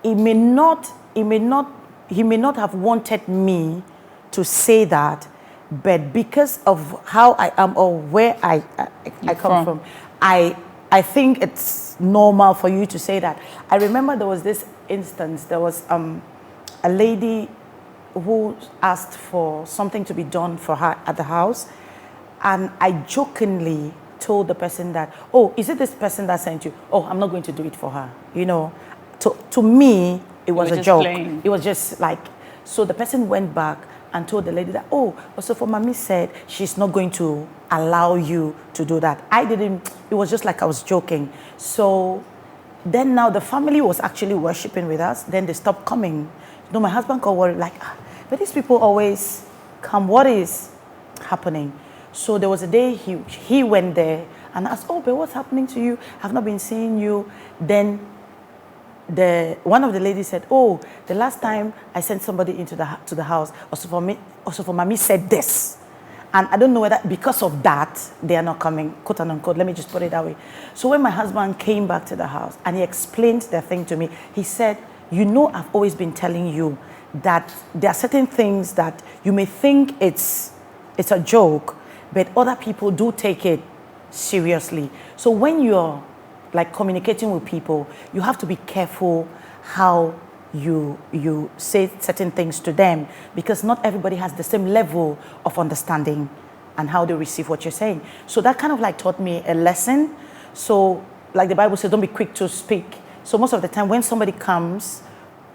He may not have wanted me to say that, but because of how I am or where I come from, I think it's normal for you to say that. I remember there was this instance, there was a lady who asked for something to be done for her at the house, and I jokingly told the person that, oh, is it this person that sent you? Oh, I'm not going to do it for her. To me, it was a joke. Playing. It was just like, so the person went back and told the lady that, oh, so for mommy said she's not going to allow you to do that. It was just like I was joking. So then now the family was actually worshiping with us. Then they stopped coming. My husband got worried, like, but these people always come. What is happening? So there was a day he went there and asked, oh, but what's happening to you? I've not been seeing you. Then one of the ladies said, oh, the last time I sent somebody to the house, also for mommy said this. And I don't know whether because of that, they are not coming, quote unquote, let me just put it that way. So when my husband came back to the house and he explained the thing to me, he said, I've always been telling you that there are certain things that you may think it's a joke, but other people do take it seriously. So when you're like communicating with people, you have to be careful how you say certain things to them, because not everybody has the same level of understanding and how they receive what you're saying. So that kind of like taught me a lesson. So like the Bible says, don't be quick to speak. So most of the time when somebody comes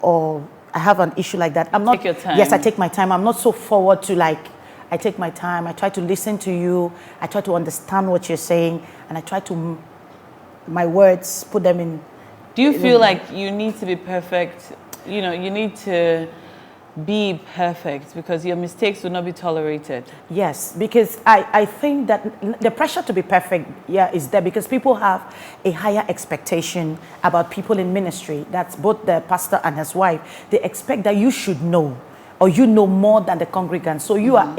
or I have an issue like that, I'm not... Take your time. Yes, I take my time. I'm not so forward to like, I take my time. I try to listen to you. I try to understand what you're saying. And I try to, my words, put them in... Do you feel like you need to be perfect? You need to be perfect because your mistakes will not be tolerated. Yes, because I think that the pressure to be perfect, is there because people have a higher expectation about people in ministry. That's both the pastor and his wife. They expect that you should know, or you know more than the congregant. So you are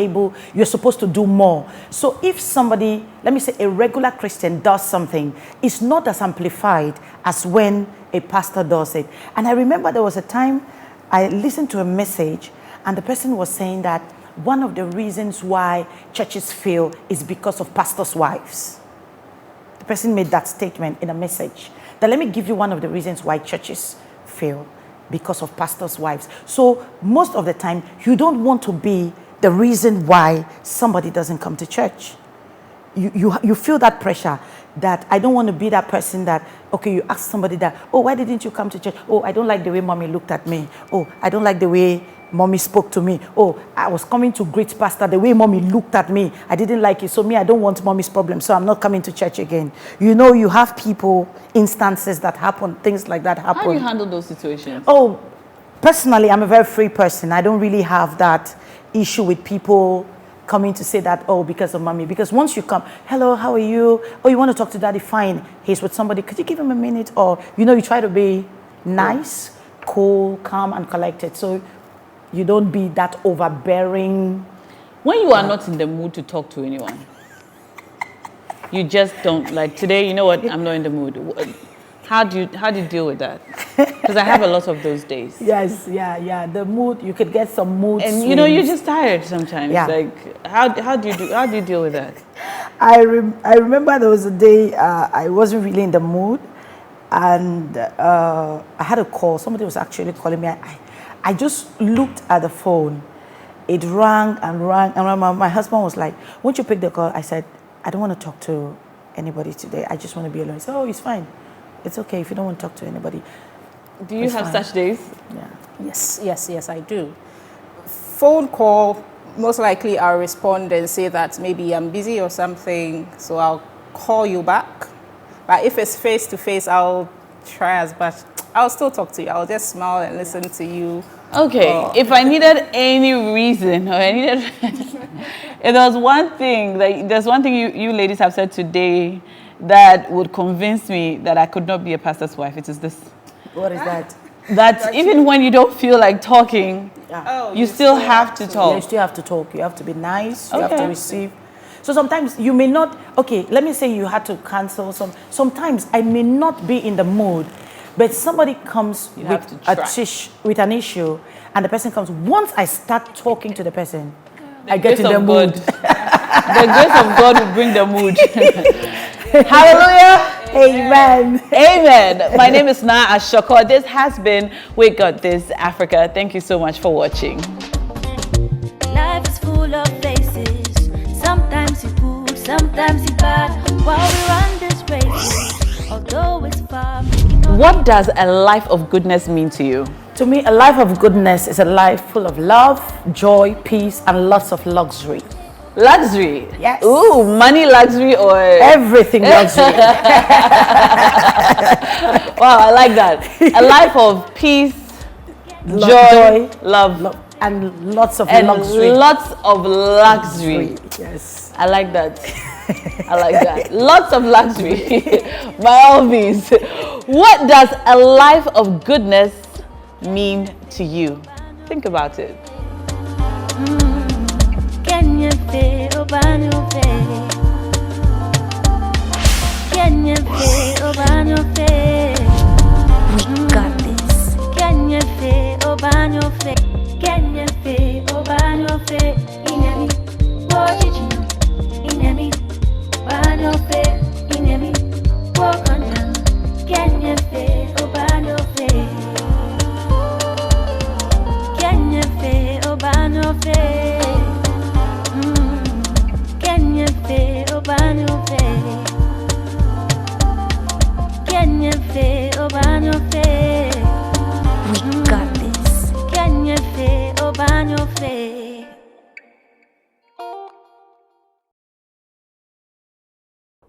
you're supposed to do more. So if somebody, let me say a regular Christian does something, it's not as amplified as when a pastor does it. And I remember there was a time I listened to a message and the person was saying that one of the reasons why churches fail is because of pastors' wives. The person made that statement in a message. That let me give you one of the reasons why churches fail. Because of pastors' wives. So most of the time, you don't want to be the reason why somebody doesn't come to church. You feel that pressure that I don't want to be that person that, okay, you ask somebody that, oh, why didn't you come to church? Oh, I don't like the way mommy looked at me. Oh, I don't like the way mommy spoke to me. Oh, I was coming to greet pastor, the way mommy looked at me, I didn't like it. So me, I don't want mommy's problem, so I'm not coming to church again. You have people, instances that happen, things like that happen. How do you handle those situations? Oh, personally, I'm a very free person. I don't really have that issue with people coming to say that, oh, because of mommy. Because once you come, hello, how are you? Oh, you want to talk to daddy? Fine. He's with somebody. Could you give him a minute? Or, you try to be nice, cool, calm, and collected. So you don't be that overbearing. When you are not in the mood to talk to anyone, you just don't, like today, you know what, I'm not in the mood. How do you deal with that? Because I have a lot of those days. Yes, yeah. The mood, you could get some mood and swings. You're just tired sometimes. Yeah. Like how do you deal with that? I remember there was a day I wasn't really in the mood, and I had a call. Somebody was actually calling me. I just looked at the phone. It rang and rang, and my husband was like, "Won't you pick the call?" I said, "I don't want to talk to anybody today. I just want to be alone." He said, "Oh, it's fine. It's okay if you don't want to talk to anybody." Do you have such days? Yeah. Yes, I do. Phone call, most likely I'll respond and say that maybe I'm busy or something, so I'll call you back. But if it's face to face, I'll try as much. I'll still talk to you. I'll just smile and listen to you. Okay, if I needed any reason, or I needed, if there's one thing you ladies have said today that would convince me that I could not be a pastor's wife, it is this. What is that? That even when you don't feel like talking, you still have to talk. Yeah, you still have to talk. You have to be nice. You have to receive. So sometimes you may not. Okay, let me say you had to cancel some. Sometimes I may not be in the mood, but somebody comes with an issue, and the person comes. Once I start talking to the person, I get in the mood. The grace of God will bring the mood. Hallelujah. Amen. Amen. My name is Ashorkor. This has been We Got This Africa. Thank you so much for watching. Life is full of faces. Sometimes it's good, sometimes it's bad. While we run this race, although it's far. What does a life of goodness mean to you? To me, a life of goodness is a life full of love, joy, peace, and lots of luxury. Luxury? Yes. Ooh, money luxury or... Everything luxury. Wow, I like that. A life of peace, joy, love. And lots of and luxury. Lots of luxury. Yes. I like that. I like that. Lots of luxury. By all means. What does a life of goodness mean to you? Think about it. Can you feel on your face? Can you feel on your face? We got this. Can you feel on your face? Can you feel on your face? In what did you know? In on your face. In walk on down. Can you feel on your face? Can you feel on your face? Can you feel on your face? Can you feel on your face? We got this. Can you feel on your face?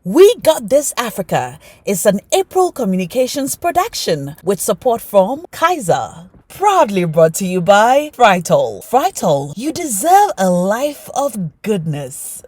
We Got This Africa is an April Communications production with support from Kaiser. Proudly brought to you by Fritol. Fritol, you deserve a life of goodness.